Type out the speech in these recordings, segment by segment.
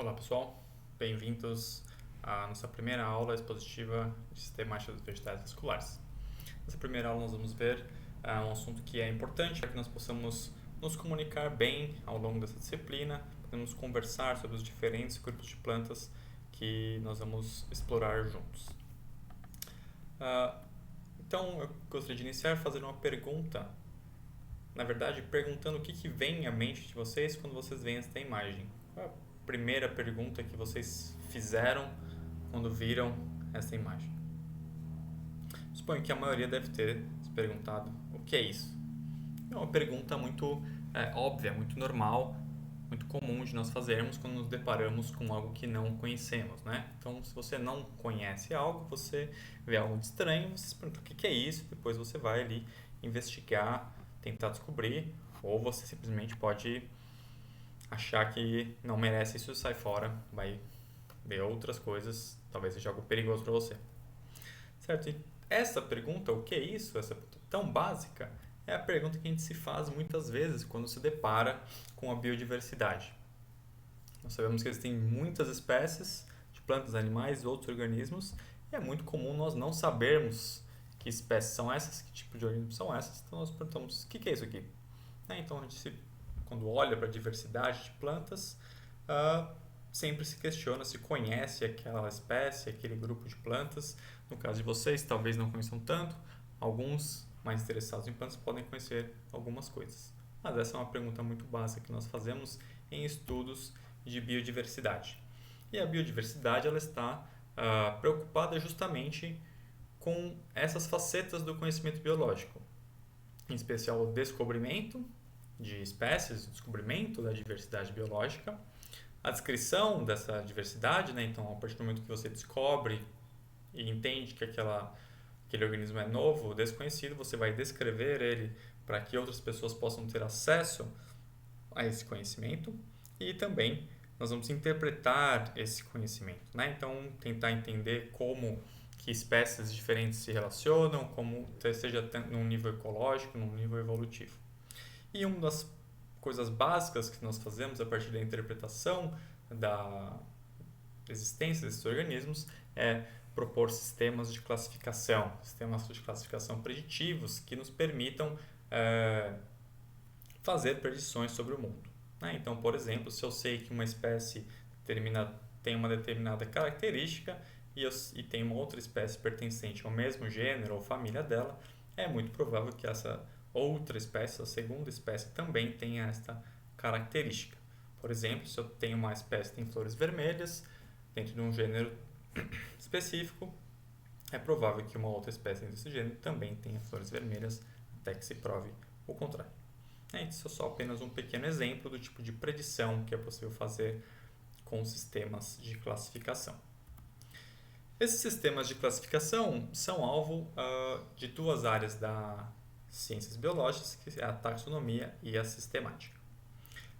Olá pessoal, bem-vindos à nossa primeira aula expositiva de sistemática dos vegetais vasculares. Nessa primeira aula nós vamos ver um assunto que é importante para que nós possamos nos comunicar bem ao longo dessa disciplina, podemos conversar sobre os diferentes grupos de plantas que nós vamos explorar juntos. Então eu gostaria de iniciar fazendo uma pergunta, na verdade perguntando o que vem à mente de vocês quando vocês veem esta imagem. Qual é a primeira pergunta que vocês fizeram quando viram essa imagem? Suponho que a maioria deve ter se perguntado o que é isso. É uma pergunta muito óbvia, muito normal, muito comum de nós fazermos quando nos deparamos com algo que não conhecemos, né? Então, se você não conhece algo, você vê algo de estranho, você se pergunta o que é isso, depois você vai ali investigar, tentar descobrir, ou você simplesmente pode achar que não merece isso e sai fora, vai ver outras coisas, talvez seja algo perigoso para você. Certo? E essa pergunta, o que é isso? Essa pergunta tão básica, é a pergunta que a gente se faz muitas vezes quando se depara com a biodiversidade. Nós sabemos que existem muitas espécies de plantas, animais e outros organismos, e é muito comum nós não sabermos que espécies são essas, que tipo de organismos são essas, então nós perguntamos, o que é isso aqui? Então a gente quando olha para a diversidade de plantas, sempre se questiona se conhece aquela espécie, aquele grupo de plantas. No caso de vocês, talvez não conheçam tanto, alguns mais interessados em plantas podem conhecer algumas coisas. Mas essa é uma pergunta muito básica que nós fazemos em estudos de biodiversidade. E a biodiversidade ela está preocupada justamente com essas facetas do conhecimento biológico, em especial o descobrimento de espécies, o descobrimento da diversidade biológica, a descrição dessa diversidade, né? Então, a partir do momento que você descobre e entende que aquele organismo é novo, desconhecido, você vai descrever ele para que outras pessoas possam ter acesso a esse conhecimento e também nós vamos interpretar esse conhecimento, né? Então, tentar entender como que espécies diferentes se relacionam, como seja num nível ecológico, num nível evolutivo. E uma das coisas básicas que nós fazemos a partir da interpretação da existência desses organismos é propor sistemas de classificação preditivos que nos permitam fazer predições sobre o mundo. Então, por exemplo, se eu sei que uma espécie tem uma determinada característica e tem uma outra espécie pertencente ao mesmo gênero ou família dela, é muito provável que essa outra espécie, a segunda espécie, também tenha esta característica. Por exemplo, se eu tenho uma espécie que tem flores vermelhas dentro de um gênero específico, é provável que uma outra espécie desse gênero também tenha flores vermelhas, até que se prove o contrário. Isso é só apenas um pequeno exemplo do tipo de predição que é possível fazer com sistemas de classificação. Esses sistemas de classificação são alvo de duas áreas da ciências biológicas, que é a taxonomia e a sistemática.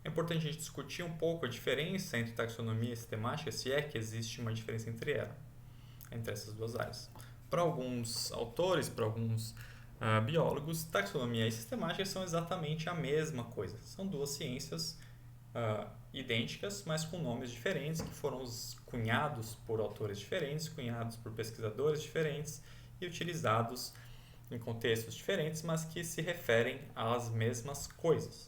É importante a gente discutir um pouco a diferença entre taxonomia e sistemática, se é que existe uma diferença entre essas duas áreas. Para alguns autores, para alguns biólogos, taxonomia e sistemática são exatamente a mesma coisa. São duas ciências idênticas, mas com nomes diferentes, que foram cunhados por autores diferentes, cunhados por pesquisadores diferentes e utilizados em contextos diferentes, mas que se referem às mesmas coisas.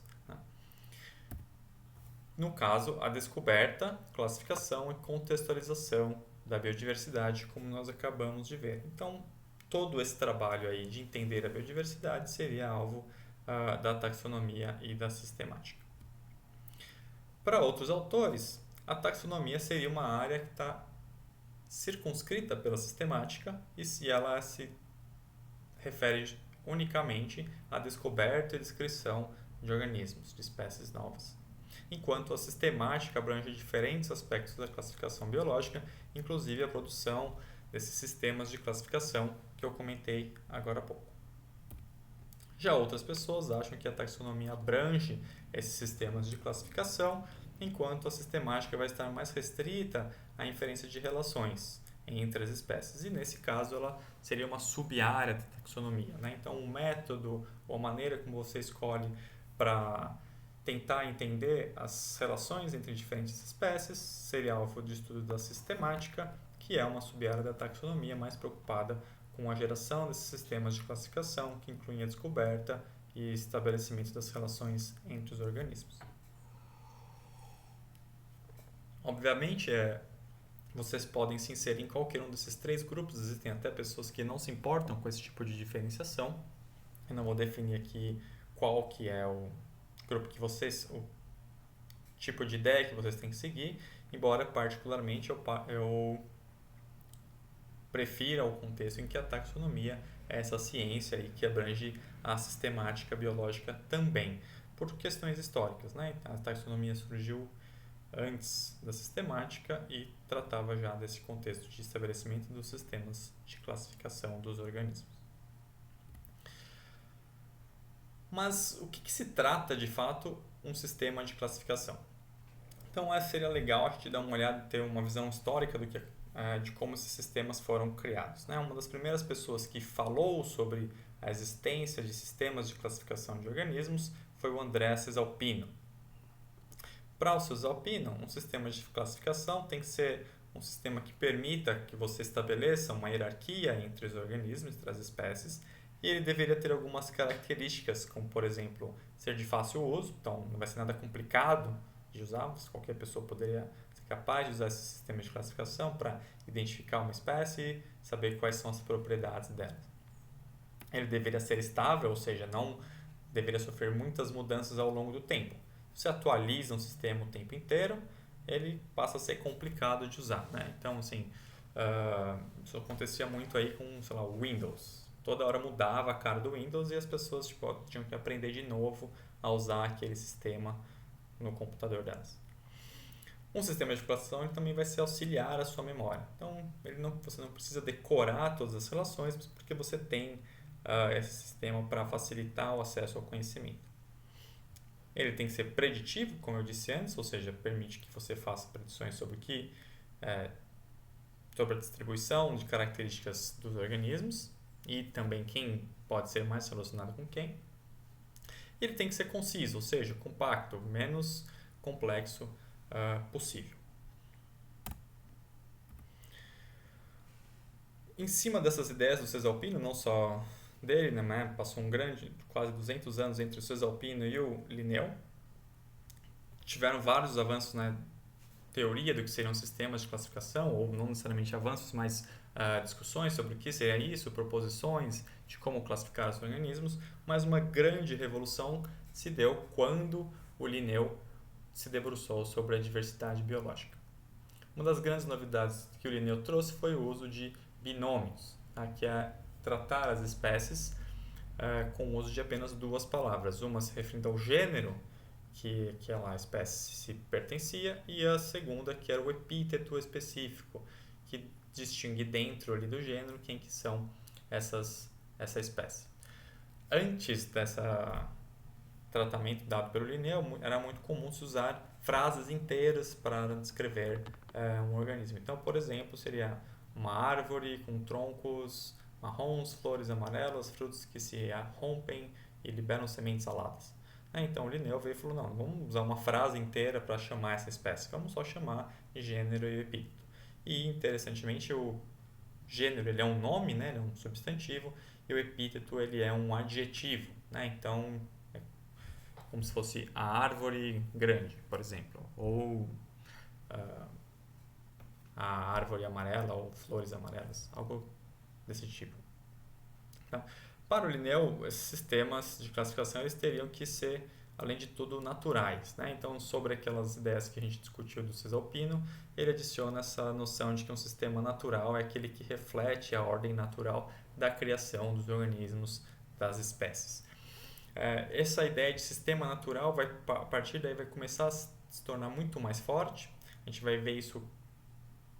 No caso, a descoberta, classificação e contextualização da biodiversidade, como nós acabamos de ver. Então, todo esse trabalho aí de entender a biodiversidade seria alvo da taxonomia e da sistemática. Para outros autores, a taxonomia seria uma área que está circunscrita pela sistemática e se ela se refere unicamente à descoberta e descrição de organismos, de espécies novas. Enquanto a sistemática abrange diferentes aspectos da classificação biológica, inclusive a produção desses sistemas de classificação que eu comentei agora há pouco. Já outras pessoas acham que a taxonomia abrange esses sistemas de classificação, enquanto a sistemática vai estar mais restrita à inferência de relações entre as espécies. E nesse caso ela seria uma sub-área da taxonomia. Então o método ou a maneira como você escolhe para tentar entender as relações entre diferentes espécies, seria alvo de estudo da sistemática, que é uma sub-área da taxonomia mais preocupada com a geração desses sistemas de classificação, que incluem a descoberta e estabelecimento das relações entre os organismos. Obviamente, vocês podem se inserir em qualquer um desses 3 grupos, existem até pessoas que não se importam com esse tipo de diferenciação. Eu não vou definir aqui qual que é o grupo que vocês, o tipo de ideia que vocês têm que seguir, embora particularmente eu prefira o contexto em que a taxonomia é essa ciência aí que abrange a sistemática biológica também, por questões históricas, né? A taxonomia surgiu antes da sistemática e tratava já desse contexto de estabelecimento dos sistemas de classificação dos organismos. Mas o que se trata de fato um sistema de classificação? Então seria legal a gente dar uma olhada, ter uma visão histórica de como esses sistemas foram criados, né? Uma das primeiras pessoas que falou sobre a existência de sistemas de classificação de organismos foi o André Cesalpino. Para o Cesalpino, um sistema de classificação tem que ser um sistema que permita que você estabeleça uma hierarquia entre os organismos, entre as espécies, e ele deveria ter algumas características, como por exemplo, ser de fácil uso, então não vai ser nada complicado de usar, qualquer pessoa poderia ser capaz de usar esse sistema de classificação para identificar uma espécie e saber quais são as propriedades dela. Ele deveria ser estável, ou seja, não deveria sofrer muitas mudanças ao longo do tempo. Se você atualiza um sistema o tempo inteiro, ele passa a ser complicado de usar, né? Então, assim, isso acontecia muito aí com, sei lá, o Windows. Toda hora mudava a cara do Windows e as pessoas tinham que aprender de novo a usar aquele sistema no computador delas. Um sistema de classificação ele também vai ser auxiliar à sua memória. Então, você não precisa decorar todas as relações, porque você tem esse sistema para facilitar o acesso ao conhecimento. Ele tem que ser preditivo, como eu disse antes, ou seja, permite que você faça predições sobre sobre a distribuição de características dos organismos e também quem pode ser mais relacionado com quem. Ele tem que ser conciso, ou seja, compacto, menos complexo possível. Em cima dessas ideias do Cesalpino, não só dele, né, passou quase 200 anos entre o Cesalpino e o Linneu. Tiveram vários avanços na teoria do que seriam sistemas de classificação, ou não necessariamente avanços, mas discussões sobre o que seria isso, proposições de como classificar os organismos, mas uma grande revolução se deu quando o Linneu se debruçou sobre a diversidade biológica. Uma das grandes novidades que o Linneu trouxe foi o uso de binômios, que é tratar as espécies com o uso de apenas 2 palavras, uma se referindo ao gênero que aquela espécie se pertencia e a segunda que era o epíteto específico, que distingue dentro ali do gênero quem que são essa espécie. Antes desse tratamento dado pelo Linneu, era muito comum se usar frases inteiras para descrever um organismo. Então, por exemplo, seria uma árvore com troncos marrons, flores amarelas, frutos que se rompem e liberam sementes aladas. Então o Linneu veio e falou, não vamos usar uma frase inteira para chamar essa espécie, vamos só chamar de gênero e epíteto. E interessantemente o gênero ele é um nome, né? Ele é um substantivo, e o epíteto ele é um adjetivo, né? Então é como se fosse a árvore grande, por exemplo, ou a árvore amarela ou flores amarelas, algo desse tipo. Então, para o Linneu, esses sistemas de classificação eles teriam que ser, além de tudo, naturais, né? Então, sobre aquelas ideias que a gente discutiu do Cesalpino, ele adiciona essa noção de que um sistema natural é aquele que reflete a ordem natural da criação dos organismos, das espécies. Essa ideia de sistema natural, a partir daí, vai começar a se tornar muito mais forte. A gente vai ver isso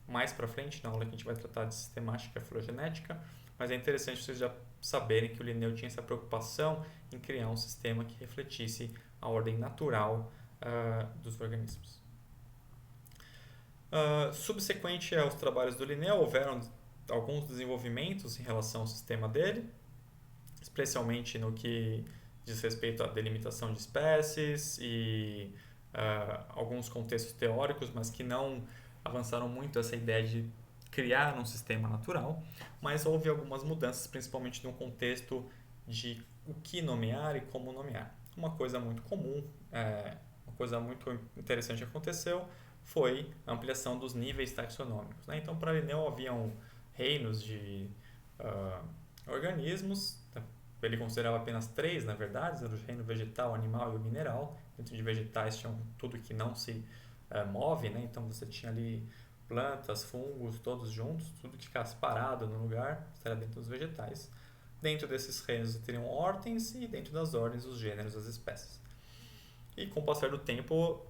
mais para frente, na aula que a gente vai tratar de sistemática filogenética, mas é interessante vocês já saberem que o Linneu tinha essa preocupação em criar um sistema que refletisse a ordem natural dos organismos. Subsequente aos trabalhos do Linneu, houveram alguns desenvolvimentos em relação ao sistema dele, especialmente no que diz respeito à delimitação de espécies e alguns contextos teóricos, mas que não avançaram muito essa ideia de criar um sistema natural, mas houve algumas mudanças, principalmente no contexto de o que nomear e como nomear. Uma coisa muito comum, uma coisa muito interessante que aconteceu foi a ampliação dos níveis taxonômicos. Né? Então, para Linneu haviam reinos de organismos, ele considerava apenas três, na verdade, o reino vegetal, animal e o mineral. Dentro de vegetais tinham tudo que não se move, né? Então você tinha ali plantas, fungos, todos juntos, tudo que ficasse parado no lugar, estaria dentro dos vegetais. Dentro desses reinos teriam ordens e dentro das ordens os gêneros, as espécies. E com o passar do tempo,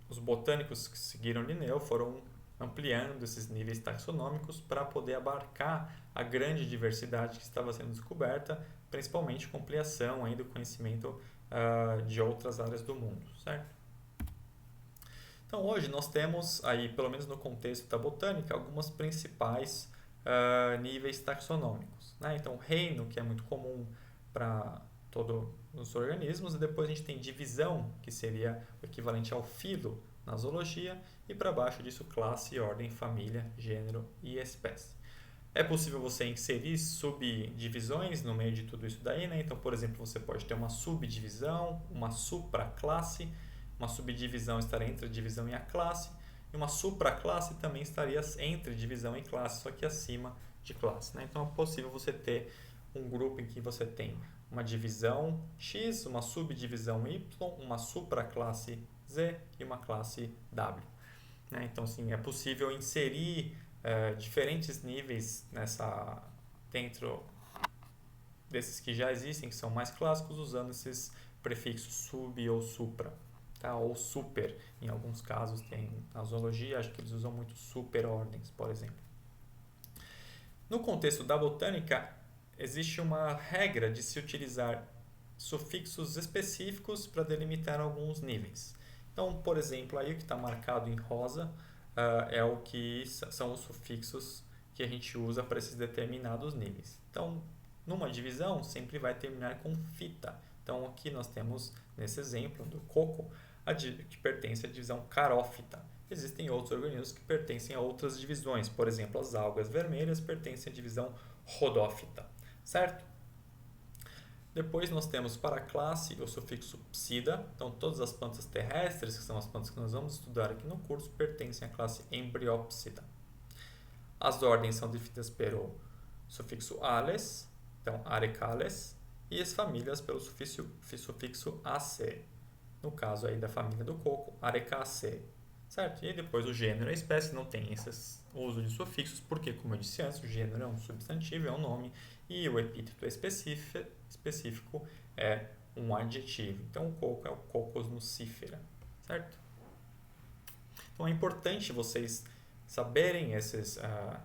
os botânicos que seguiram Linneu foram ampliando esses níveis taxonômicos para poder abarcar a grande diversidade que estava sendo descoberta, principalmente com ampliação aí do conhecimento de outras áreas do mundo, certo? Então hoje nós temos aí, pelo menos no contexto da botânica, algumas principais níveis taxonômicos, né? Então reino, que é muito comum para todos os organismos, e depois a gente tem divisão, que seria o equivalente ao filo na zoologia, e para baixo disso classe, ordem, família, gênero e espécie. É possível você inserir subdivisões no meio de tudo isso daí, né? Então, por exemplo, você pode ter uma subdivisão, uma supraclasse, uma subdivisão estaria entre a divisão e a classe, e uma supraclasse também estaria entre divisão e classe, só que acima de classe, né? Então é possível você ter um grupo em que você tem uma divisão X, uma subdivisão Y, uma supraclasse Z e uma classe W. Né? Então, assim, é possível inserir diferentes níveis dentro desses que já existem, que são mais clássicos, usando esses prefixos sub ou supra. Tá? Ou super, em alguns casos tem na zoologia, acho que eles usam muito superordens, por exemplo. No contexto da botânica, existe uma regra de se utilizar sufixos específicos para delimitar alguns níveis. Então, por exemplo, aí o que está marcado em rosa é o que são os sufixos que a gente usa para esses determinados níveis. Então, numa divisão, sempre vai terminar com fita. Então, aqui nós temos, nesse exemplo do coco, que pertence à divisão carófita. Existem outros organismos que pertencem a outras divisões. Por exemplo, as algas vermelhas pertencem à divisão rodófita, certo? Depois nós temos para a classe o sufixo psida. Então, todas as plantas terrestres, que são as plantas que nós vamos estudar aqui no curso, pertencem à classe Embryopsida. As ordens são definidas pelo sufixo ales, então arecales, e as famílias pelo sufixo ace. No caso aí da família do coco, Arecaceae, certo? E depois o gênero e a espécie não tem esse uso de sufixos, porque, como eu disse antes, o gênero é um substantivo, é um nome, e o epíteto específico é um adjetivo. Então, o coco é o Cocos nucifera, certo? Então, é importante vocês saberem esses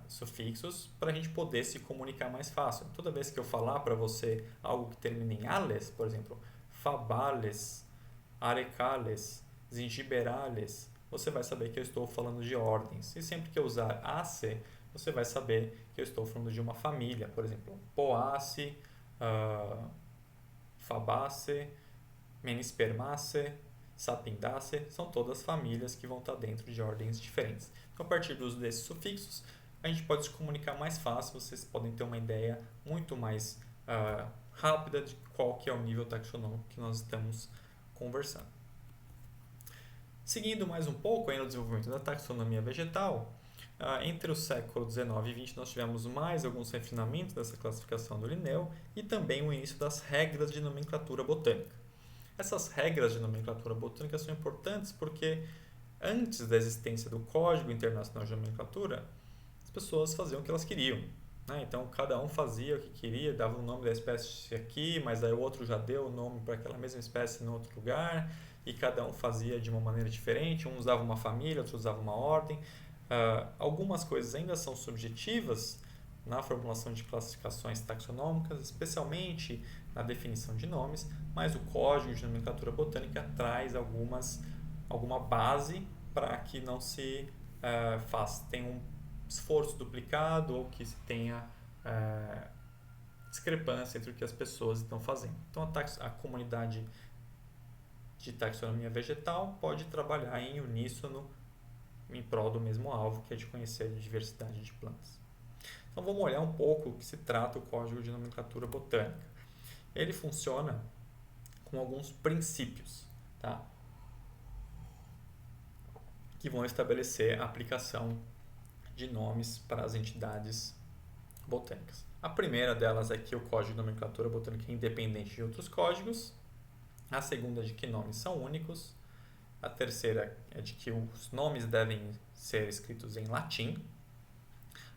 sufixos para a gente poder se comunicar mais fácil. Toda vez que eu falar para você algo que termina em ales, por exemplo, fabales, arecales, zingiberales, você vai saber que eu estou falando de ordens. E sempre que eu usar ace, você vai saber que eu estou falando de uma família. Por exemplo, Poace, Fabaceae, Menispermaceae, Sapindaceae, são todas famílias que vão estar dentro de ordens diferentes. Então, a partir do uso desses sufixos, a gente pode se comunicar mais fácil, vocês podem ter uma ideia muito mais rápida de qual que é o nível taxonômico que nós estamos conversando. Seguindo mais um pouco aí no desenvolvimento da taxonomia vegetal, entre o século XIX e XX nós tivemos mais alguns refinamentos dessa classificação do Linneu e também o início das regras de nomenclatura botânica. Essas regras de nomenclatura botânica são importantes porque antes da existência do Código Internacional de Nomenclatura, as pessoas faziam o que elas queriam. Né? Então, cada um fazia o que queria, dava o nome da espécie aqui, mas aí o outro já deu o nome para aquela mesma espécie em outro lugar, e cada um fazia de uma maneira diferente, um usava uma família, outro usava uma ordem. Algumas coisas ainda são subjetivas na formulação de classificações taxonômicas, especialmente na definição de nomes, mas o Código de Nomenclatura Botânica traz alguma base para que não se tenha um esforço duplicado ou que se tenha discrepância entre o que as pessoas estão fazendo. Então, a comunidade de taxonomia vegetal pode trabalhar em uníssono em prol do mesmo alvo, que é de conhecer a diversidade de plantas. Então, vamos olhar um pouco o que se trata o Código de Nomenclatura Botânica. Ele funciona com alguns princípios, tá? Que vão estabelecer a aplicação de nomes para as entidades botânicas. A primeira delas é que o Código de Nomenclatura Botânica é independente de outros códigos. A segunda é de que nomes são únicos. A terceira é de que os nomes devem ser escritos em latim.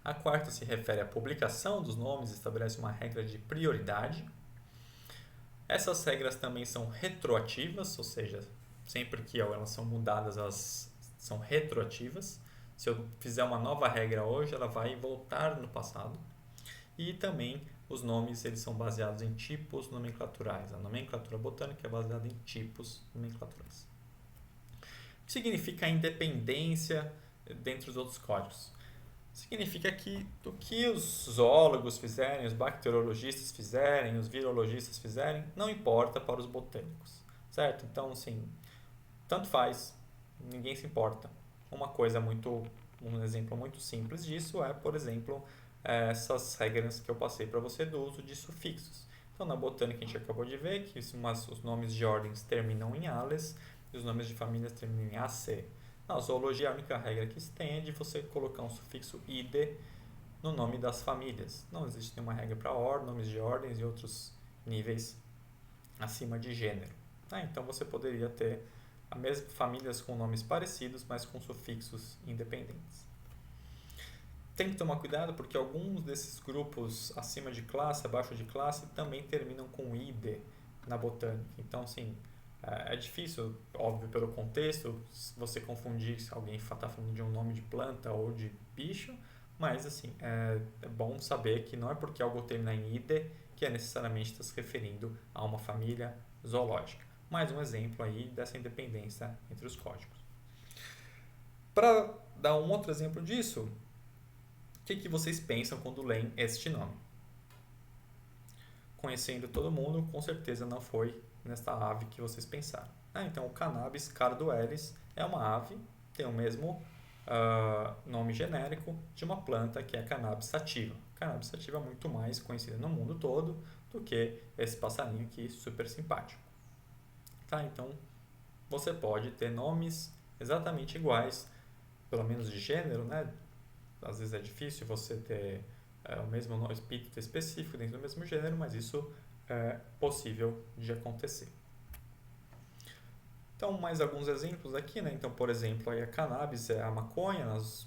A quarta se refere à publicação dos nomes, estabelece uma regra de prioridade. Essas regras também são retroativas, ou seja, sempre que elas são mudadas, elas são retroativas. Se eu fizer uma nova regra hoje, ela vai voltar no passado. E também os nomes eles são baseados em tipos nomenclaturais. A nomenclatura botânica é baseada em tipos nomenclaturais. O que significa a independência dentro dos outros códigos? Significa que o que os zoólogos fizerem, os bacteriologistas fizerem, os virologistas fizerem, não importa para os botânicos, certo? Então, assim, tanto faz, ninguém se importa. Um exemplo muito simples disso é, por exemplo, essas regras que eu passei para você do uso de sufixos. Então, na botânica a gente acabou de ver que os nomes de ordens terminam em ales e os nomes de famílias terminam em AC. Na zoologia, a única regra que se tem é de você colocar um sufixo ide no nome das famílias. Não existe nenhuma regra para nomes de ordens e outros níveis acima de gênero. Então, você poderia ter a mesma famílias com nomes parecidos, mas com sufixos independentes. Tem que tomar cuidado porque alguns desses grupos acima de classe, abaixo de classe, também terminam com ide na botânica. Então, assim, é difícil, óbvio, pelo contexto, você confundir se alguém está falando de um nome de planta ou de bicho, mas, assim, é bom saber que não é porque algo termina em ide que é necessariamente está se referindo a uma família zoológica. Mais um exemplo aí dessa independência entre os códigos. Para dar um outro exemplo disso, o que vocês pensam quando leem este nome? Conhecendo todo mundo, com certeza não foi nesta ave que vocês pensaram. Então, o Cannabis carduelis é uma ave, tem o mesmo nome genérico de uma planta que é a Cannabis sativa. A Cannabis sativa é muito mais conhecida no mundo todo do que esse passarinho aqui, super simpático. Então, você pode ter nomes exatamente iguais, pelo menos de gênero, né? Às vezes é difícil você ter o mesmo nome epíteto específico dentro do mesmo gênero, mas isso é possível de acontecer. Então, mais alguns exemplos aqui, né? Então, por exemplo, aí a cannabis é a maconha,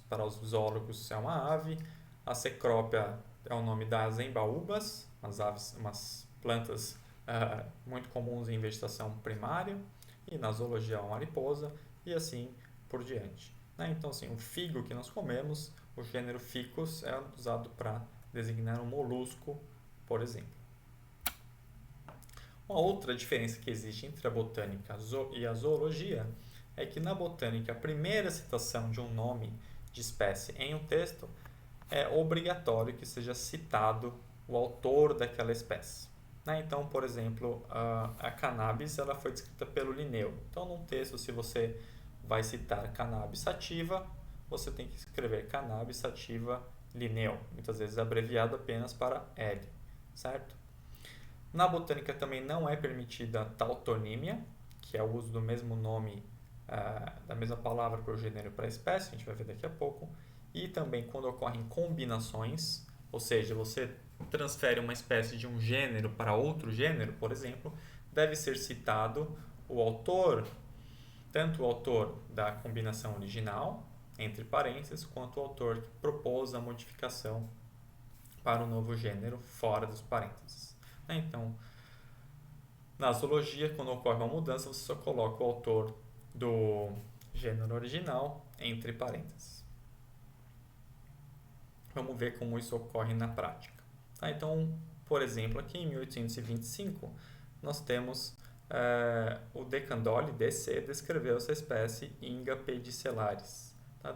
para os zoólogos é uma ave, a cecrópia é o nome das embaúbas, umas plantas muito comuns em vegetação primária, e na zoologia é uma mariposa, e assim por diante. Então, assim, o figo que nós comemos, o gênero Ficus é usado para designar um molusco, por exemplo. Uma outra diferença que existe entre a botânica e a zoologia é que na botânica a primeira citação de um nome de espécie em um texto é obrigatório que seja citado o autor daquela espécie. Então, por exemplo, a cannabis ela foi descrita pelo Linneu. Então, num texto, se você vai citar cannabis sativa, você tem que escrever cannabis sativa Linneu, muitas vezes abreviado apenas para L, certo? Na botânica também não é permitida tautonímia, que é o uso do mesmo nome, da mesma palavra para o gênero e para a espécie, a gente vai ver daqui a pouco, e também quando ocorrem combinações, ou seja, você transfere uma espécie de um gênero para outro gênero, por exemplo, deve ser citado o autor, tanto o autor da combinação original, entre parênteses, quanto o autor que propôs a modificação para o novo gênero fora dos parênteses. Então, na zoologia, quando ocorre uma mudança, você só coloca o autor do gênero original entre parênteses. Vamos ver como isso ocorre na prática. Então, por exemplo, aqui em 1825, nós temos o De Candolle, DC, descreveu essa espécie Inga pedicelaris.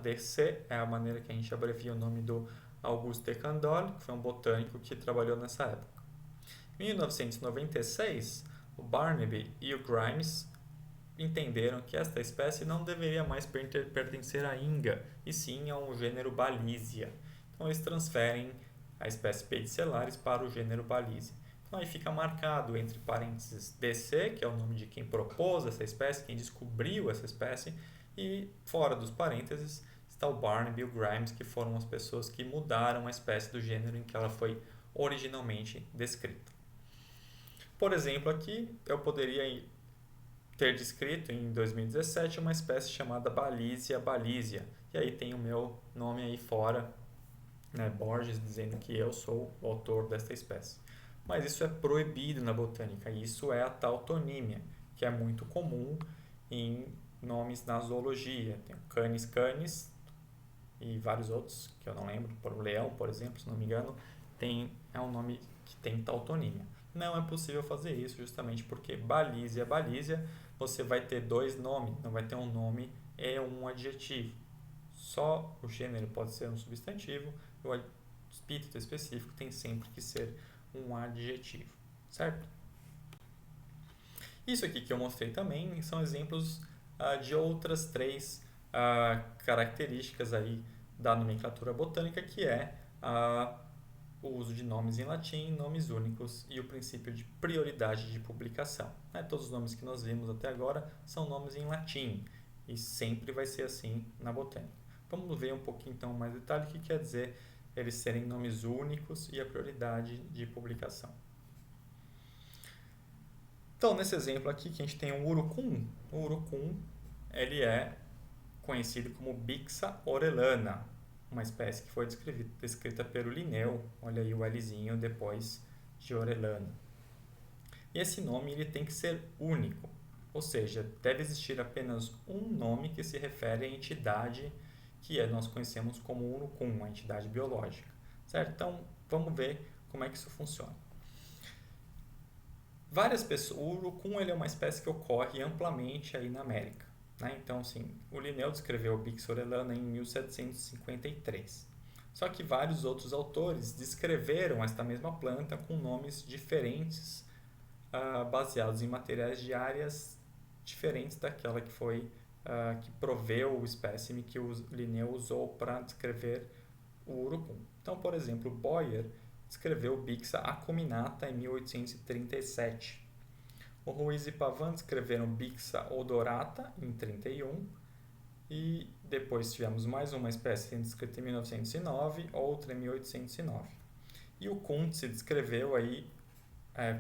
DC é a maneira que a gente abrevia o nome do Auguste de Candolle, que foi um botânico que trabalhou nessa época. Em 1996, o Barnaby e o Grimes entenderam que esta espécie não deveria mais pertencer à Inga, e sim ao gênero Balizia. Então eles transferem a espécie Pedicelaris para o gênero Balizia. Então aí fica marcado entre parênteses DC, que é o nome de quem propôs essa espécie, quem descobriu essa espécie, e fora dos parênteses está o Barnaby e o Grimes, que foram as pessoas que mudaram a espécie do gênero em que ela foi originalmente descrita. Por exemplo, aqui eu poderia ter descrito em 2017 uma espécie chamada Balizia balisia, e aí tem o meu nome aí fora, né, Borges, dizendo que eu sou o autor desta espécie. Mas isso é proibido na botânica, isso é a tautonímia, que é muito comum em nomes na zoologia. Tem o Canis canis e vários outros, que eu não lembro, por leão, por exemplo, se não me engano, é um nome que tem tautonímia. Não é possível fazer isso justamente porque Balizia balisia, você vai ter dois nomes, não vai ter um nome e um adjetivo. Só o gênero pode ser um substantivo, o epíteto específico tem sempre que ser um adjetivo, certo? Isso aqui que eu mostrei também são exemplos de outras três características aí da nomenclatura botânica, que é o uso de nomes em latim, nomes únicos e o princípio de prioridade de publicação. Todos os nomes que nós vimos até agora são nomes em latim e sempre vai ser assim na botânica. Vamos ver um pouquinho então mais detalhe o que quer dizer eles serem nomes únicos e a prioridade de publicação. Então, nesse exemplo aqui, que a gente tem o urucum ele é conhecido como Bixa orellana, uma espécie que foi descrita pelo Linneu, olha aí o Lzinho depois de orellana. E esse nome ele tem que ser único, ou seja, deve existir apenas um nome que se refere à entidade que nós conhecemos como urucum, uma entidade biológica, certo? Então, vamos ver como é que isso funciona. Várias pessoas, o urucum ele é uma espécie que ocorre amplamente aí na América, né? Então, assim, o Linneu descreveu o Bixa orellana em 1753. Só que vários outros autores descreveram esta mesma planta com nomes diferentes, baseados em materiais de áreas diferentes daquela que foi que proveu o espécime que o Linneu usou para descrever o urucum. Então, por exemplo, Boyer descreveu o Bixa acuminata em 1837. O Ruiz e Pavan descreveram Bixa odorata em 31. E depois tivemos mais uma espécie sendo descrita em 1909, outra em 1809. E o Kuntze descreveu aí,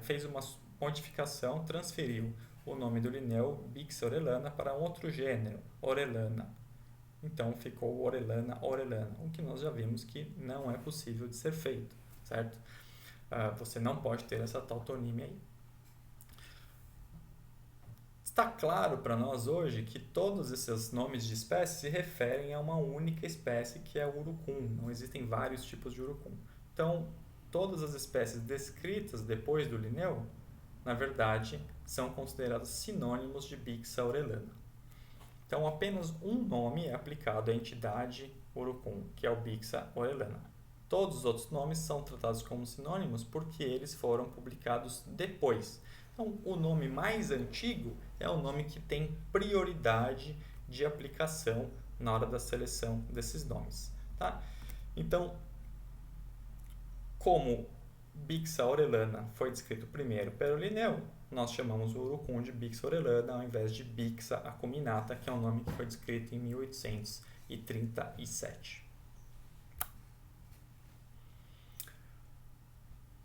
fez uma modificação, transferiu o nome do Linneu, Bixa orellana, para outro gênero, Orellana. Então ficou orellana, o que nós já vimos que não é possível de ser feito, certo? Você não pode ter essa tautonímia aí. Está claro para nós hoje que todos esses nomes de espécies se referem a uma única espécie, que é o urucum. Não existem vários tipos de urucum. Então, todas as espécies descritas depois do Linneu, na verdade, são considerados sinônimos de Bixa orellana. Então, apenas um nome é aplicado à entidade urucum, que é o Bixa orellana. Todos os outros nomes são tratados como sinônimos porque eles foram publicados depois. Então, o nome mais antigo é o nome que tem prioridade de aplicação na hora da seleção desses nomes, tá? Então, como Bixa orellana foi descrito primeiro pelo Linneu, nós chamamos o urucum de Bixa orellana ao invés de Bixa acuminata, que é um nome que foi descrito em 1837.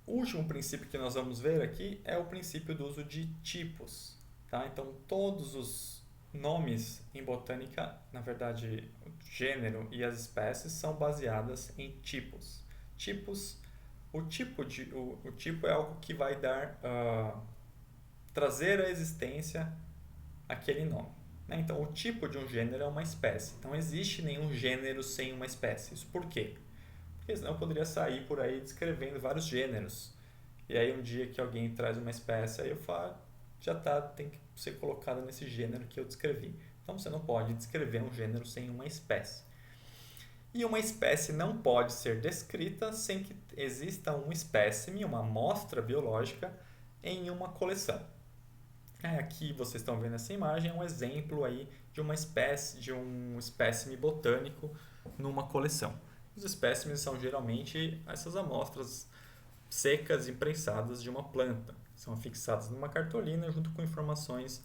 O último princípio que nós vamos ver aqui é o princípio do uso de tipos, tá? Então, todos os nomes em botânica, na verdade, o gênero e as espécies são baseadas em tipos. O tipo é algo que vai trazer à existência aquele nome, né? Então, o tipo de um gênero é uma espécie. Não existe nenhum gênero sem uma espécie. Isso por quê? Porque senão eu poderia sair por aí descrevendo vários gêneros. E aí um dia que alguém traz uma espécie, aí eu falo, tem que ser colocada nesse gênero que eu descrevi. Então você não pode descrever um gênero sem uma espécie. E uma espécie não pode ser descrita sem que exista um espécime, uma amostra biológica, em uma coleção. Aqui vocês estão vendo essa imagem, é um exemplo aí de uma espécie, de um espécime botânico numa coleção. Os espécimes são geralmente essas amostras secas e prensadas de uma planta. São afixadas numa cartolina junto com informações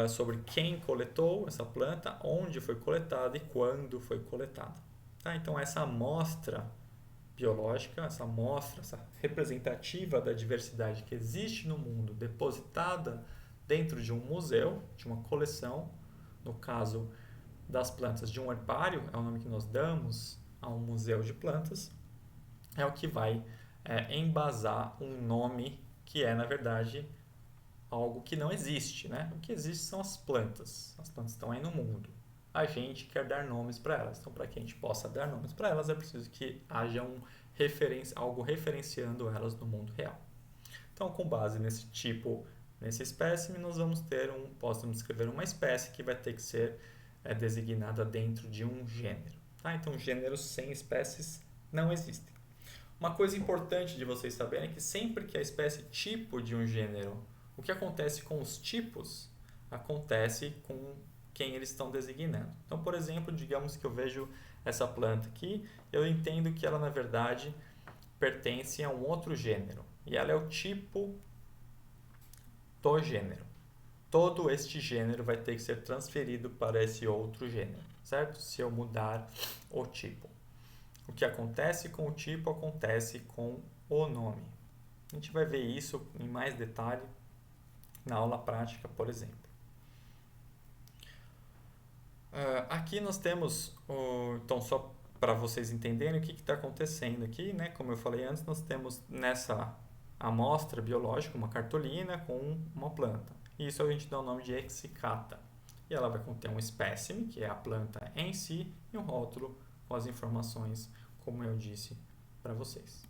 sobre quem coletou essa planta, onde foi coletada e quando foi coletada. Tá? Então essa amostra biológica, essa amostra, essa representativa da diversidade que existe no mundo, depositada dentro de um museu, de uma coleção, no caso das plantas de um herbário, é o nome que nós damos a um museu de plantas, é o que vai embasar um nome que é, na verdade, algo que não existe, né? O que existe são as plantas estão aí no mundo. A gente quer dar nomes para elas. Então, para que a gente possa dar nomes para elas, é preciso que haja algo referenciando elas no mundo real. Então, com base nesse espécime, nós podemos escrever uma espécie que vai ter que ser designada dentro de um gênero. Tá? Então, gêneros sem espécies não existem. Uma coisa importante de vocês saberem é que sempre que a espécie tipo de um gênero, o que acontece com os tipos, acontece com quem eles estão designando. Então, por exemplo, digamos que eu vejo essa planta aqui, eu entendo que ela, na verdade, pertence a um outro gênero. E ela é o tipo do gênero. Todo este gênero vai ter que ser transferido para esse outro gênero, certo? Se eu mudar o tipo. O que acontece com o tipo acontece com o nome. A gente vai ver isso em mais detalhe na aula prática, por exemplo. Aqui nós temos, então só para vocês entenderem o que está acontecendo aqui, né? Como eu falei antes, nós temos nessa amostra biológica uma cartolina com uma planta. Isso a gente dá o nome de exicata. E ela vai conter um espécime, que é a planta em si, e um rótulo com as informações, como eu disse para vocês.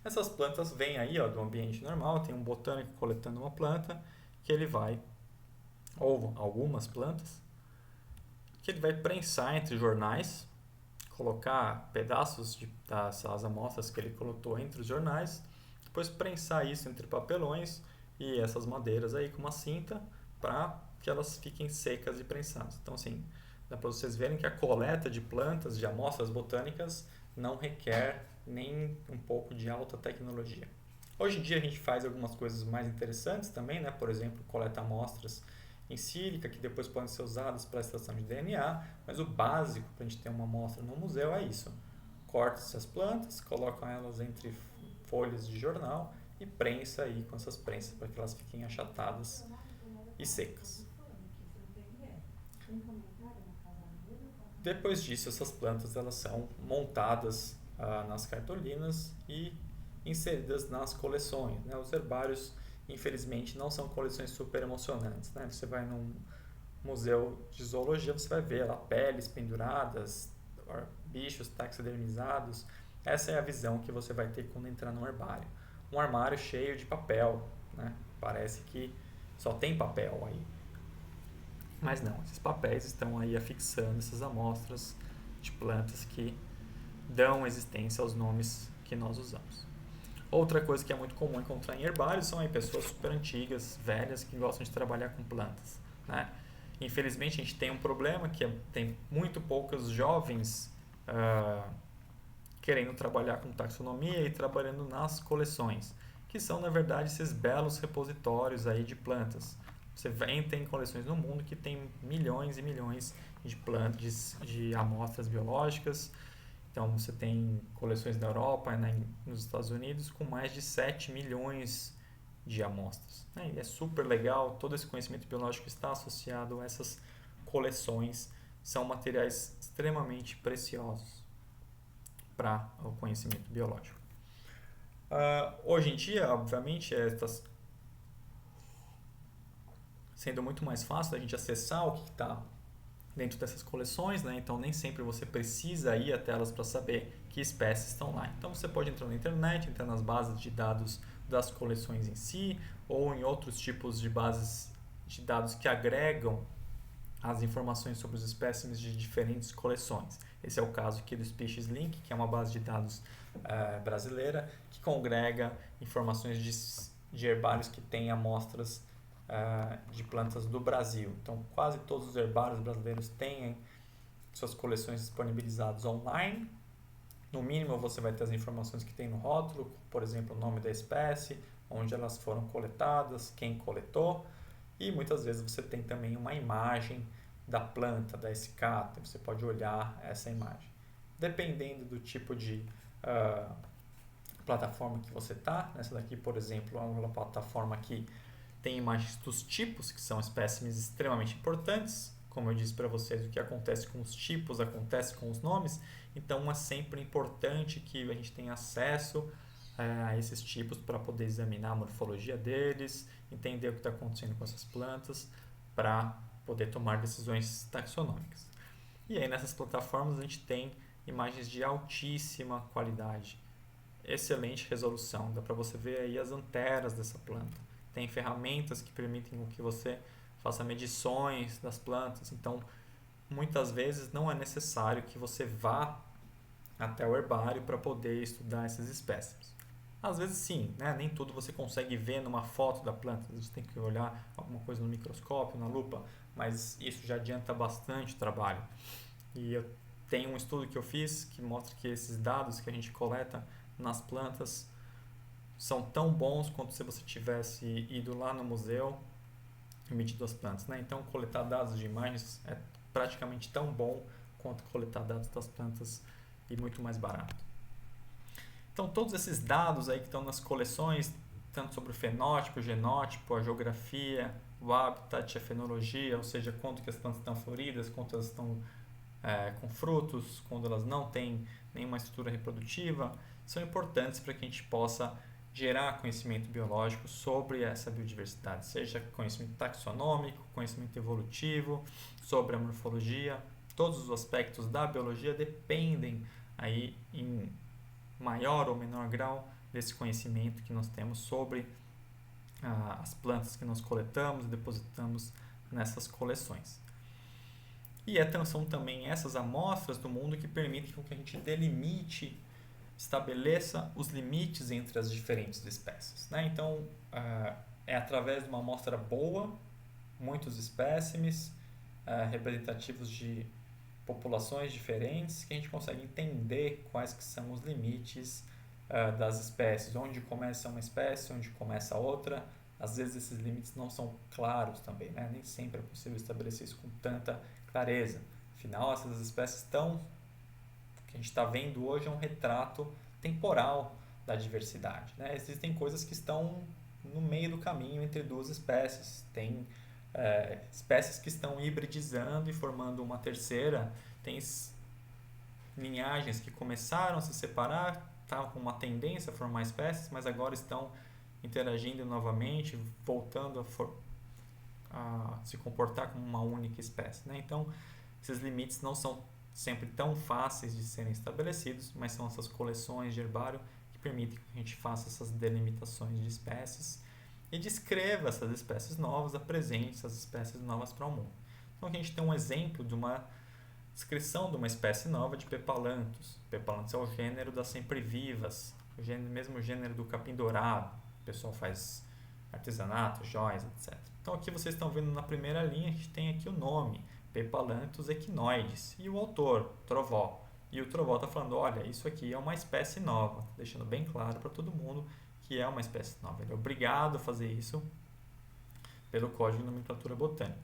Essas plantas vêm aí do ambiente normal, tem um botânico coletando uma planta, que ele vai, ou algumas plantas, que ele vai prensar entre jornais, colocar pedaços das amostras que ele coletou entre os jornais, depois prensar isso entre papelões e essas madeiras aí com uma cinta para que elas fiquem secas e prensadas. Então, assim, dá para vocês verem que a coleta de plantas, de amostras botânicas, não requer nem um pouco de alta tecnologia. Hoje em dia a gente faz algumas coisas mais interessantes também, né? Por exemplo, coleta amostras em sílica, que depois podem ser usadas para a extração de DNA, mas o básico para a gente ter uma amostra no museu é isso. Corta-se as plantas, colocam elas entre folhas de jornal e prensa aí com essas prensas para que elas fiquem achatadas e secas. Depois disso, essas plantas elas são montadas nas cartolinas e inseridas nas coleções, né? Os herbários, infelizmente, não são coleções super emocionantes, né? Você vai num museu de zoologia, você vai ver lá peles penduradas, bichos taxidermizados. Essa é a visão que você vai ter quando entrar num herbário. Um armário cheio de papel, né? Parece que só tem papel aí. Mas não, esses papéis estão aí afixando essas amostras de plantas que dão existência aos nomes que nós usamos. Outra coisa que é muito comum encontrar em herbários são aí pessoas super antigas, velhas, que gostam de trabalhar com plantas, né? Infelizmente a gente tem um problema que tem muito poucos jovens querendo trabalhar com taxonomia e trabalhando nas coleções, que são na verdade esses belos repositórios aí de plantas. Você tem coleções no mundo que tem milhões e milhões de plantas, de amostras biológicas. Então, você tem coleções na Europa e nos Estados Unidos com mais de 7 milhões de amostras. E é super legal, todo esse conhecimento biológico está associado a essas coleções. São materiais extremamente preciosos para o conhecimento biológico. Hoje em dia, obviamente, está sendo muito mais fácil a gente acessar o que está dentro dessas coleções, né? Então nem sempre você precisa ir até elas para saber que espécies estão lá. Então você pode entrar na internet, entrar nas bases de dados das coleções em si, ou em outros tipos de bases de dados que agregam as informações sobre os espécimes de diferentes coleções. Esse é o caso aqui do Species Link, que é uma base de dados brasileira que congrega informações de herbários que têm amostras de plantas do Brasil. Então, quase todos os herbários brasileiros têm suas coleções disponibilizadas online. No mínimo, você vai ter as informações que tem no rótulo, por exemplo, o nome da espécie, onde elas foram coletadas, quem coletou, e muitas vezes você tem também uma imagem da planta, da escata, você pode olhar essa imagem. Dependendo do tipo de plataforma que você está, essa daqui, por exemplo, é uma plataforma que tem imagens dos tipos, que são espécimes extremamente importantes. Como eu disse para vocês, o que acontece com os tipos acontece com os nomes, então é sempre importante que a gente tenha acesso a esses tipos para poder examinar a morfologia deles, entender o que está acontecendo com essas plantas, para poder tomar decisões taxonômicas. E aí nessas plataformas a gente tem imagens de altíssima qualidade, excelente resolução, dá para você ver aí as anteras dessa planta. Tem ferramentas que permitem que você faça medições das plantas, então muitas vezes não é necessário que você vá até o herbário para poder estudar essas espécies. Às vezes sim, né? Nem tudo você consegue ver numa foto da planta, a gente tem que olhar alguma coisa no microscópio, na lupa, mas isso já adianta bastante o trabalho. E eu tenho um estudo que eu fiz que mostra que esses dados que a gente coleta nas plantas são tão bons quanto se você tivesse ido lá no museu e medido as plantas, né? Então, coletar dados de imagens é praticamente tão bom quanto coletar dados das plantas e muito mais barato. Então, todos esses dados aí que estão nas coleções, tanto sobre o fenótipo, o genótipo, a geografia, o habitat, a fenologia, ou seja, quando que as plantas estão floridas, quando elas estão com frutos, quando elas não têm nenhuma estrutura reprodutiva, são importantes para que a gente possa gerar conhecimento biológico sobre essa biodiversidade, seja conhecimento taxonômico, conhecimento evolutivo, sobre a morfologia. Todos os aspectos da biologia dependem aí em maior ou menor grau desse conhecimento que nós temos sobre as plantas que nós coletamos e depositamos nessas coleções. E são também essas amostras do mundo que permitem que a gente delimite, estabeleça os limites entre as diferentes espécies, né? Então, é através de uma amostra boa, muitos espécimes representativos de populações diferentes, que a gente consegue entender quais que são os limites das espécies, onde começa uma espécie, onde começa a outra. Às vezes esses limites não são claros também, né? Nem sempre é possível estabelecer isso com tanta clareza. Afinal, essas espécies estão... O que a gente está vendo hoje é um retrato temporal da diversidade, né? Existem coisas que estão no meio do caminho entre duas espécies. Tem espécies que estão hibridizando e formando uma terceira. Tem linhagens que começaram a se separar, estavam com uma tendência a formar espécies, mas agora estão interagindo novamente, voltando a se comportar como uma única espécie, né? Então, esses limites não são sempre tão fáceis de serem estabelecidos, mas são essas coleções de herbário que permitem que a gente faça essas delimitações de espécies e descreva essas espécies novas, apresente essas espécies novas para o mundo. Então, aqui a gente tem um exemplo de uma descrição de uma espécie nova de Pepalanthus. Pepalanthus é o gênero das sempre-vivas, o mesmo gênero do capim-dourado. O pessoal faz artesanato, joias, etc. Então, aqui vocês estão vendo na primeira linha, a gente tem aqui o nome, Pepalanthus equinoides, e o autor, Trovó. E o Trovó está falando, olha, isso aqui é uma espécie nova, deixando bem claro para todo mundo que é uma espécie nova. Ele é obrigado a fazer isso pelo Código de Nomenclatura Botânica.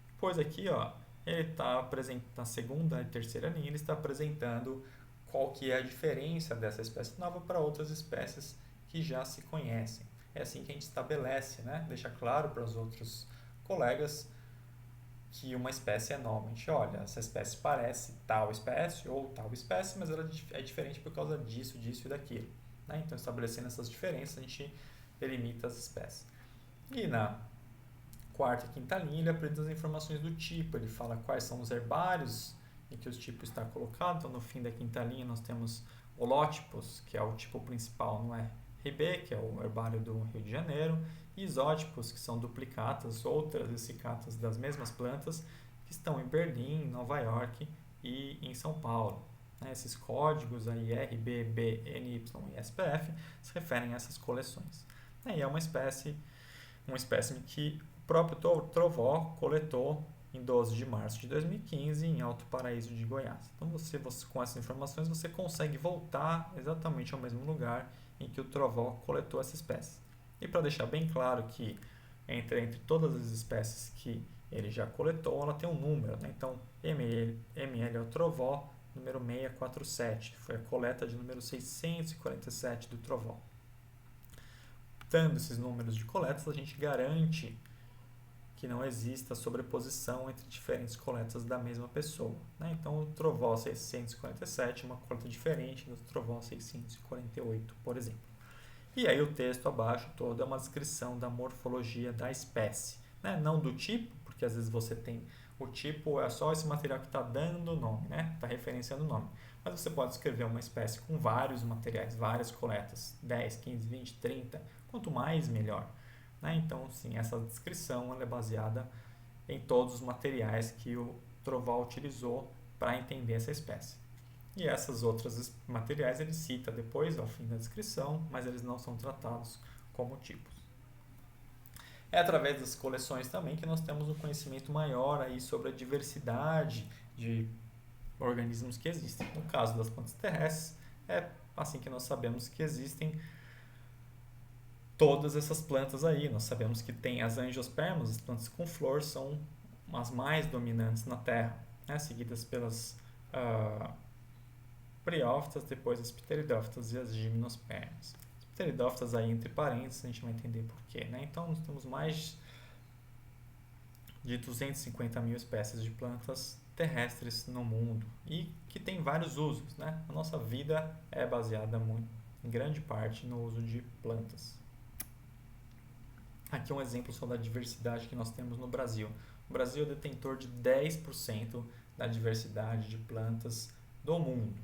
Depois aqui, ó, ele está apresentando, na segunda e terceira linha, ele está apresentando qual que é a diferença dessa espécie nova para outras espécies que já se conhecem. É assim que a gente estabelece, né? Deixa claro para os outros colegas que uma espécie é nova. A gente olha, essa espécie parece tal espécie ou tal espécie, mas ela é diferente por causa disso, disso e daquilo, né? Então, estabelecendo essas diferenças, a gente delimita as espécies. E na quarta e quinta linha, ele apresenta as informações do tipo. Ele fala quais são os herbários em que os tipos estão colocados. Então, no fim da quinta linha, nós temos holótipos, que é o tipo principal no RB, que é o herbário do Rio de Janeiro, e isótipos, que são duplicatas, outras essicatas das mesmas plantas, que estão em Berlim, Nova York e em São Paulo. Esses códigos aí, R, B, B, N, Y e SPF, se referem a essas coleções. E é uma espécime que o próprio Trovó coletou em 12 de março de 2015 em Alto Paraíso de Goiás. Então você com essas informações você consegue voltar exatamente ao mesmo lugar em que o Trovó coletou essa espécie. E para deixar bem claro que entre todas as espécies que ele já coletou, ela tem um número. Então, ML é o Trovó número 647, que foi a coleta de número 647 do Trovó. Dando esses números de coletas, a gente garante que não exista sobreposição entre diferentes coletas da mesma pessoa. Então, o Trovó 647 é uma coleta diferente do Trovó 648, por exemplo. E aí o texto abaixo todo é uma descrição da morfologia da espécie. Não do tipo, porque às vezes você tem o tipo, é só esse material que está dando o nome, está referenciando o nome. Mas você pode escrever uma espécie com vários materiais, várias coletas, 10, 15, 20, 30, quanto mais melhor. Então, sim, essa descrição ela é baseada em todos os materiais que o Trovó utilizou para entender essa espécie. E essas outras materiais ele cita depois, ao fim da descrição, mas eles não são tratados como tipos. É através das coleções também que nós temos um conhecimento maior aí sobre a diversidade de organismos que existem. No caso das plantas terrestres, é assim que nós sabemos que existem todas essas plantas aí. Nós sabemos que tem as angiospermas, as plantas com flor, são as mais dominantes na Terra, seguidas pelas briófitas, depois as pteridófitas e as gimnospermas. Pteridófitas aí entre parênteses, a gente vai entender porquê. Então, nós temos mais de 250 mil espécies de plantas terrestres no mundo e que tem vários usos. A nossa vida é baseada muito, em grande parte no uso de plantas. Aqui um exemplo só da diversidade que nós temos no Brasil. O Brasil é detentor de 10% da diversidade de plantas do mundo.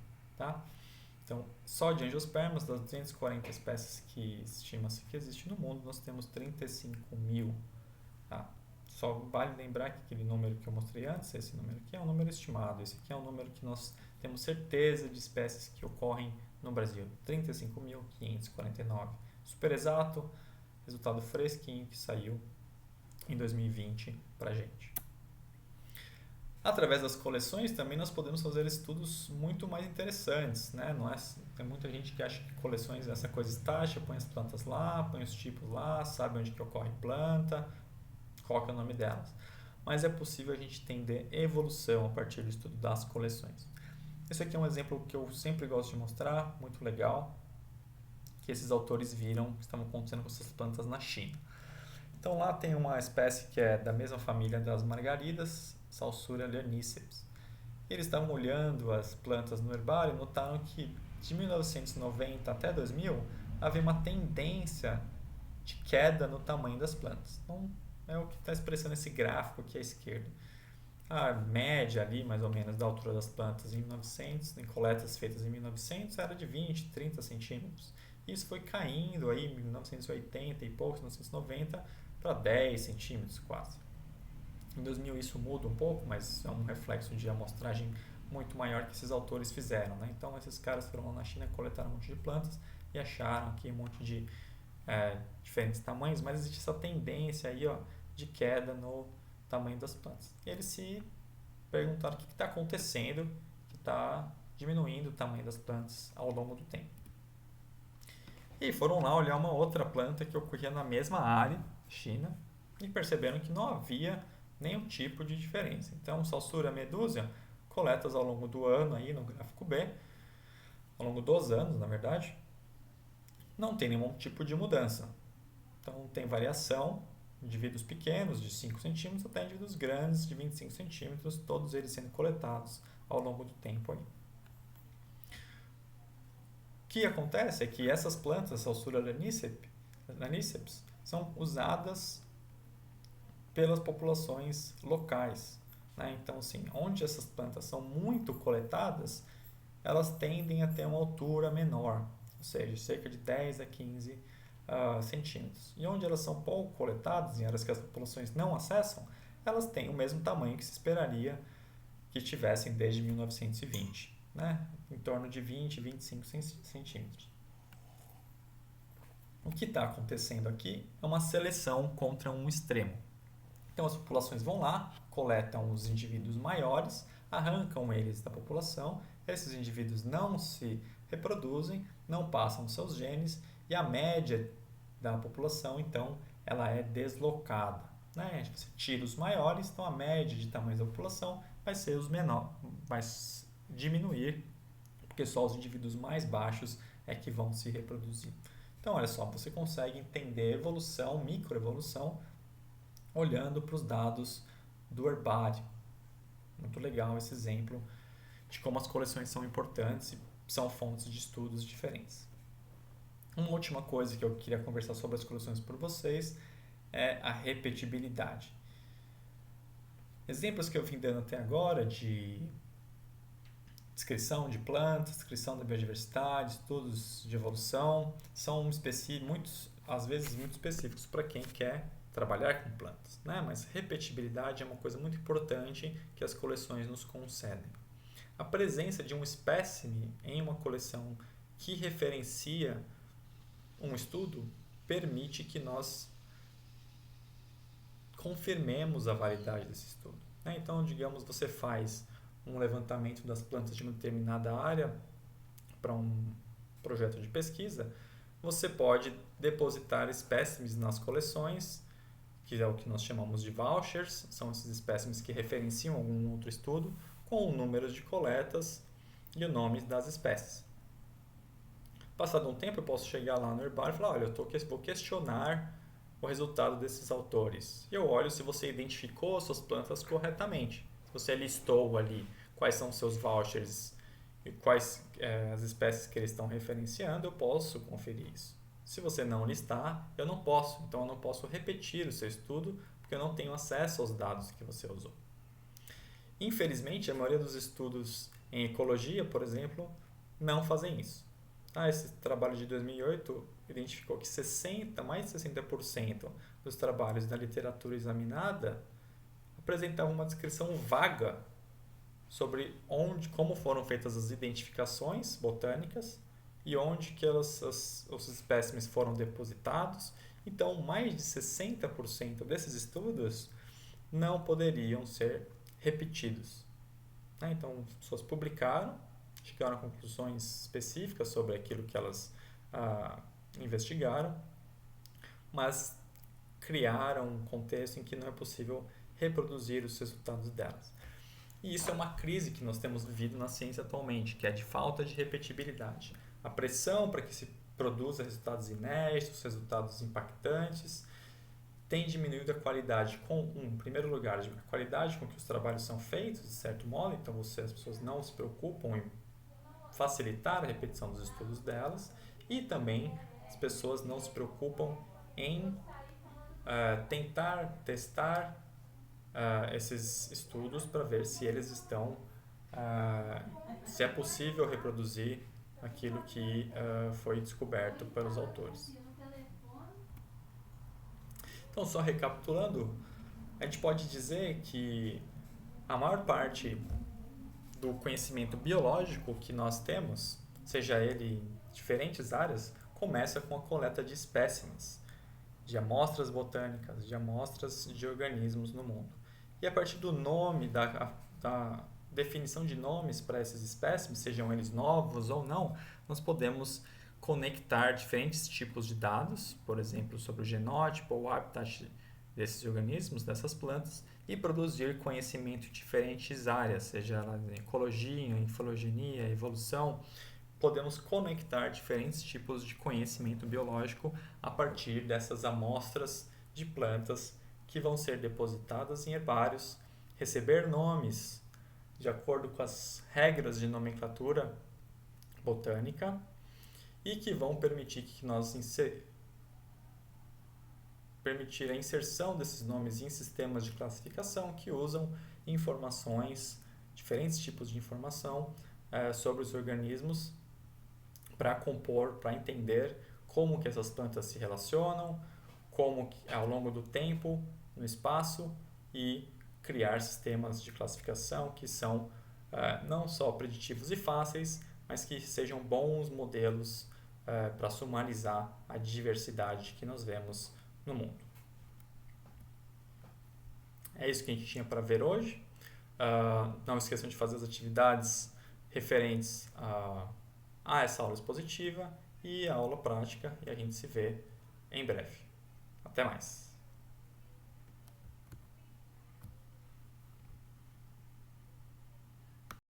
Então, só de angiospermas, das 240 espécies que estima-se que existe no mundo, nós temos 35 mil. Só vale lembrar que aquele número que eu mostrei antes, esse número aqui é um número estimado. Esse aqui é um número que nós temos certeza de espécies que ocorrem no Brasil. 35.549. Super exato, resultado fresquinho que saiu em 2020 para a gente. Através das coleções também nós podemos fazer estudos muito mais interessantes. Tem muita gente que acha que coleções é essa coisa estática, põe as plantas lá, põe os tipos lá, sabe onde que ocorre planta, qual que é o nome delas. Mas é possível a gente entender evolução a partir do estudo das coleções. Esse aqui é um exemplo que eu sempre gosto de mostrar, muito legal, que esses autores viram que estavam acontecendo com essas plantas na China. Então lá tem uma espécie que é da mesma família das margaridas, Salsura laniceps. Eles estavam olhando as plantas no herbário e notaram que de 1990 até 2000 havia uma tendência de queda no tamanho das plantas. Então é o que está expressando esse gráfico aqui à esquerda. A média ali, mais ou menos, da altura das plantas em 1900, em coletas feitas em 1900, era de 20, 30 centímetros. Isso foi caindo aí em 1980 e poucos, 1990, para 10 centímetros quase. Em 2000 isso muda um pouco, mas é um reflexo de amostragem muito maior que esses autores fizeram. Então esses caras foram lá na China, coletaram um monte de plantas e acharam aqui um monte de diferentes tamanhos, mas existe essa tendência aí de queda no tamanho das plantas. E eles se perguntaram o que está acontecendo, que está diminuindo o tamanho das plantas ao longo do tempo. E foram lá olhar uma outra planta que ocorria na mesma área, China, e perceberam que não havia nenhum tipo de diferença. Então, Salsura medusa, coletas ao longo do ano, aí no gráfico B, ao longo dos anos, na verdade, não tem nenhum tipo de mudança. Então, tem variação, indivíduos pequenos, de 5 centímetros, até indivíduos grandes, de 25 centímetros, todos eles sendo coletados ao longo do tempo aí. O que acontece é que essas plantas, Salsura laniceps, são usadas pelas populações locais. Então, assim, onde essas plantas são muito coletadas, elas tendem a ter uma altura menor, ou seja, cerca de 10 a 15 centímetros. E onde elas são pouco coletadas, em áreas que as populações não acessam, elas têm o mesmo tamanho que se esperaria que tivessem desde 1920, né? Em torno de 20, 25 centímetros. O que está acontecendo aqui é uma seleção contra um extremo. Então as populações vão lá, coletam os indivíduos maiores, arrancam eles da população, esses indivíduos não se reproduzem, não passam seus genes e a média da população, então, ela é deslocada. Né? Você tira os maiores, então a média de tamanho da população vai ser os menores, vai diminuir, porque só os indivíduos mais baixos é que vão se reproduzir. Então, olha só, você consegue entender evolução, microevolução, olhando para os dados do herbário. Muito legal esse exemplo de como as coleções são importantes e são fontes de estudos diferentes. Uma última coisa que eu queria conversar sobre as coleções por vocês é a repetibilidade. Exemplos que eu vim dando até agora de descrição de plantas, descrição da biodiversidade, estudos de evolução, são muitos, às vezes muito específicos para quem quer trabalhar com plantas, né? Mas repetibilidade é uma coisa muito importante que as coleções nos concedem. A presença de um espécime em uma coleção que referencia um estudo permite que nós confirmemos a validade desse estudo. Então, digamos, você faz um levantamento das plantas de uma determinada área para um projeto de pesquisa, você pode depositar espécimes nas coleções, que é o que nós chamamos de vouchers, são esses espécimes que referenciam algum outro estudo, com o número de coletas e o nome das espécies. Passado um tempo, eu posso chegar lá no herbário e falar, olha, vou questionar o resultado desses autores. E eu olho se você identificou suas plantas corretamente. Se você listou ali quais são os seus vouchers e quais as espécies que eles estão referenciando, eu posso conferir isso. Se você não listar, eu não posso. Então, eu não posso repetir o seu estudo, porque eu não tenho acesso aos dados que você usou. Infelizmente, a maioria dos estudos em ecologia, por exemplo, não fazem isso. Esse trabalho de 2008 identificou que mais de 60% dos trabalhos da literatura examinada apresentavam uma descrição vaga sobre como foram feitas as identificações botânicas e onde que os espécimes foram depositados. Então, mais de 60% desses estudos não poderiam ser repetidos. Então, as pessoas publicaram, chegaram a conclusões específicas sobre aquilo que elas investigaram, mas criaram um contexto em que não é possível reproduzir os resultados delas. E isso é uma crise que nós temos vivido na ciência atualmente, que é de falta de repetibilidade. A pressão para que se produza resultados inéditos, resultados impactantes, tem diminuído a qualidade em primeiro lugar, a qualidade com que os trabalhos são feitos, de certo modo, então as pessoas não se preocupam em facilitar a repetição dos estudos delas, e também as pessoas não se preocupam em tentar testar esses estudos para ver se eles estão, se é possível reproduzir aquilo que foi descoberto pelos autores. Então, só recapitulando, a gente pode dizer que a maior parte do conhecimento biológico que nós temos, seja ele em diferentes áreas, começa com a coleta de espécimes, de amostras botânicas, de amostras de organismos no mundo. E a partir do nome, da definição de nomes para esses espécimes, sejam eles novos ou não, nós podemos conectar diferentes tipos de dados, por exemplo, sobre o genótipo ou o habitat desses organismos, dessas plantas, e produzir conhecimento em diferentes áreas, seja ela em ecologia, em filogenia, evolução. Podemos conectar diferentes tipos de conhecimento biológico a partir dessas amostras de plantas que vão ser depositadas em herbários, receber nomes de acordo com as regras de nomenclatura botânica e que vão permitir que nós permitir a inserção desses nomes em sistemas de classificação que usam informações, diferentes tipos de informação sobre os organismos para compor, para entender como que essas plantas se relacionam, como que, ao longo do tempo, no espaço, e criar sistemas de classificação que são não só preditivos e fáceis, mas que sejam bons modelos para sumarizar a diversidade que nós vemos no mundo. É isso que a gente tinha para ver hoje. Não esqueçam de fazer as atividades referentes a essa aula expositiva e a aula prática, e a gente se vê em breve. Até mais!